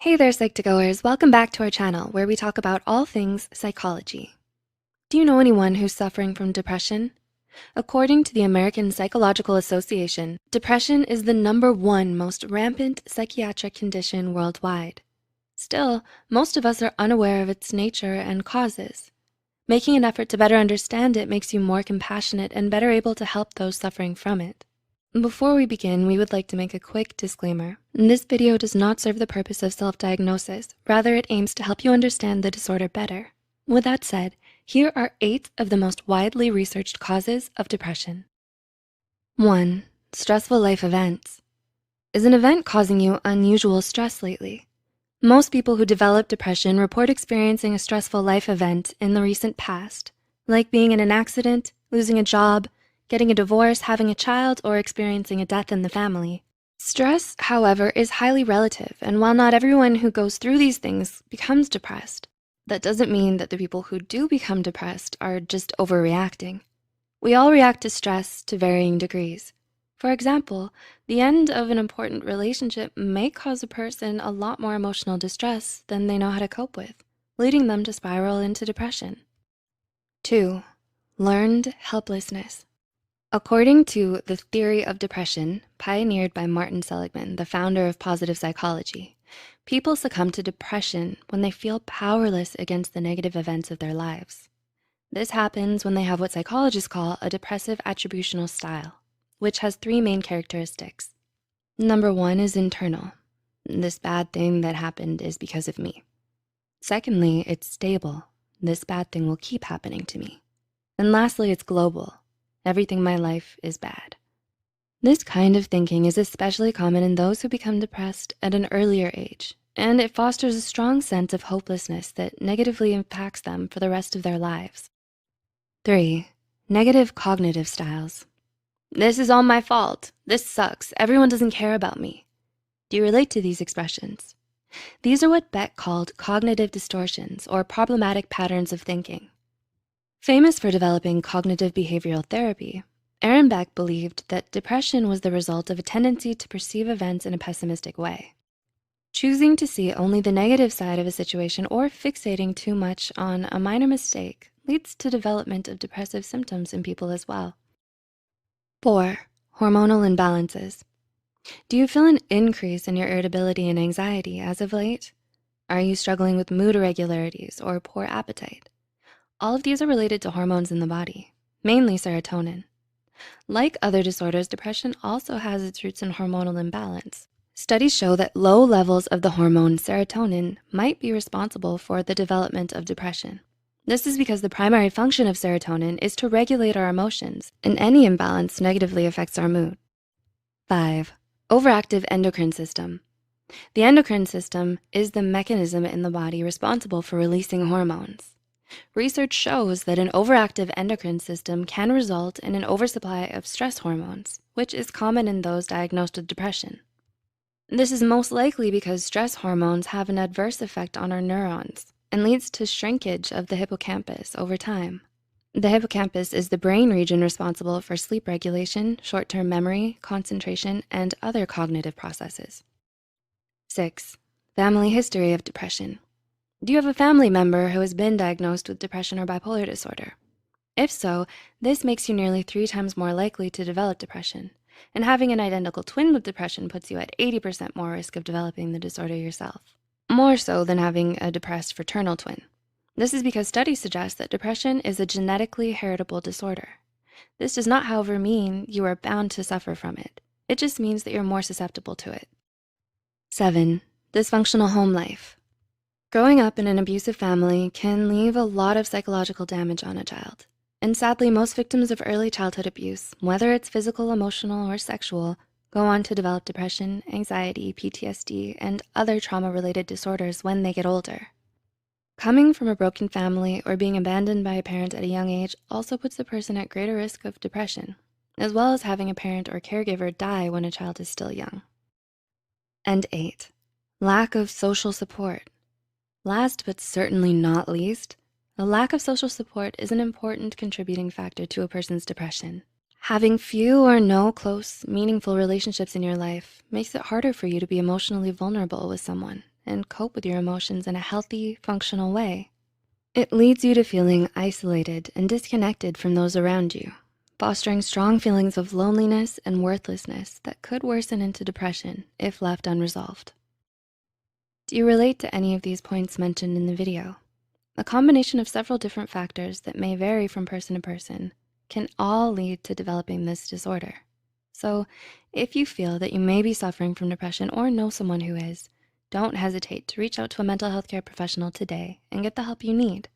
Hey there, Psych2Goers. Welcome back to our channel where we talk about all things psychology. Do you know anyone who's suffering from depression? According to the American Psychological Association, depression is the #1 most rampant psychiatric condition worldwide. Still, most of us are unaware of its nature and causes. Making an effort to better understand it makes you more compassionate and better able to help those suffering from it. Before we begin, we would like to make a quick disclaimer. This video does not serve the purpose of self-diagnosis. Rather, it aims to help you understand the disorder better. With that said, here are 8 of the most widely researched causes of depression. 1. Stressful life events. Is an event causing you unusual stress lately? Most people who develop depression report experiencing a stressful life event in the recent past, like being in an accident, losing a job, getting a divorce, having a child, or experiencing a death in the family. Stress, however, is highly relative, and while not everyone who goes through these things becomes depressed, that doesn't mean that the people who do become depressed are just overreacting. We all react to stress to varying degrees. For example, the end of an important relationship may cause a person a lot more emotional distress than they know how to cope with, leading them to spiral into depression. 2. Learned helplessness. According to the theory of depression, pioneered by Martin Seligman, the founder of positive psychology, people succumb to depression when they feel powerless against the negative events of their lives. This happens when they have what psychologists call a depressive attributional style, which has 3 main characteristics. #1 is internal. This bad thing that happened is because of me. Secondly, it's stable. This bad thing will keep happening to me. And lastly, it's global. Everything in my life is bad. This kind of thinking is especially common in those who become depressed at an earlier age, and it fosters a strong sense of hopelessness that negatively impacts them for the rest of their lives. 3. Negative cognitive styles. This is all my fault. This sucks. Everyone doesn't care about me. Do you relate to these expressions? These are what Beck called cognitive distortions or problematic patterns of thinking. Famous for developing cognitive behavioral therapy, Aaron Beck believed that depression was the result of a tendency to perceive events in a pessimistic way. Choosing to see only the negative side of a situation or fixating too much on a minor mistake leads to development of depressive symptoms in people as well. 4. Hormonal imbalances. Do you feel an increase in your irritability and anxiety as of late? Are you struggling with mood irregularities or poor appetite? All of these are related to hormones in the body, mainly serotonin. Like other disorders, depression also has its roots in hormonal imbalance. Studies show that low levels of the hormone serotonin might be responsible for the development of depression. This is because the primary function of serotonin is to regulate our emotions, and any imbalance negatively affects our mood. 5. Overactive endocrine system. The endocrine system is the mechanism in the body responsible for releasing hormones. Research shows that an overactive endocrine system can result in an oversupply of stress hormones, which is common in those diagnosed with depression. This is most likely because stress hormones have an adverse effect on our neurons and leads to shrinkage of the hippocampus over time. The hippocampus is the brain region responsible for sleep regulation, short-term memory, concentration, and other cognitive processes. 6. Family history of depression. Do you have a family member who has been diagnosed with depression or bipolar disorder? If so, this makes you nearly 3 times more likely to develop depression, and having an identical twin with depression puts you at 80% more risk of developing the disorder yourself, more so than having a depressed fraternal twin. This is because studies suggest that depression is a genetically heritable disorder. This does not, however, mean you are bound to suffer from it. It just means that you're more susceptible to it. 7. Dysfunctional home life. Growing up in an abusive family can leave a lot of psychological damage on a child. And sadly, most victims of early childhood abuse, whether it's physical, emotional, or sexual, go on to develop depression, anxiety, PTSD, and other trauma-related disorders when they get older. Coming from a broken family or being abandoned by a parent at a young age also puts the person at greater risk of depression, as well as having a parent or caregiver die when a child is still young. And 8, lack of social support. Last but certainly not least, a lack of social support is an important contributing factor to a person's depression. Having few or no close, meaningful relationships in your life makes it harder for you to be emotionally vulnerable with someone and cope with your emotions in a healthy, functional way. It leads you to feeling isolated and disconnected from those around you, fostering strong feelings of loneliness and worthlessness that could worsen into depression if left unresolved. Do you relate to any of these points mentioned in the video? A combination of several different factors that may vary from person to person can all lead to developing this disorder. So if you feel that you may be suffering from depression or know someone who is, don't hesitate to reach out to a mental health care professional today and get the help you need.